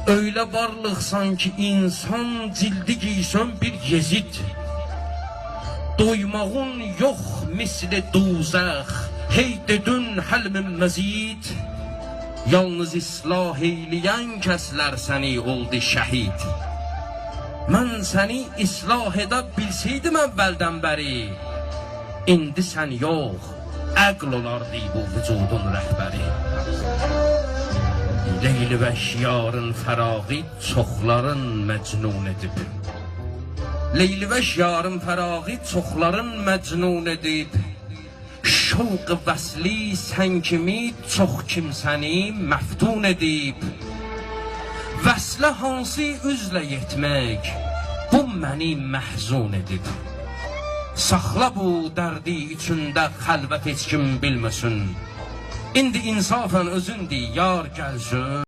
Öyle varlıq sanki insan cildi giysən bir Yezid. Doymağın yox misli duzəx, hey dedün həlmin məzid. Yalnız islah eyləyən kəslər səni oldu şəhid. Mən səni islah edə bilseydim əvvəldən bəri, indi sən yox, əql olardı bu vücudun rəhbəri. Leyli və şiarın fərağı çoxların məcnun edib. Leyli və şiarın fərağı çoxların məcnun edib. Şevq vəsli sən kimi çox kimsəni məftun edib. Vəslə hansı üzlə yetmək, bu məni məhzun edib. Saxla bu dərdi içində xəlvət heç kim bilməsin. İndi insafən özündür yar gəlsin.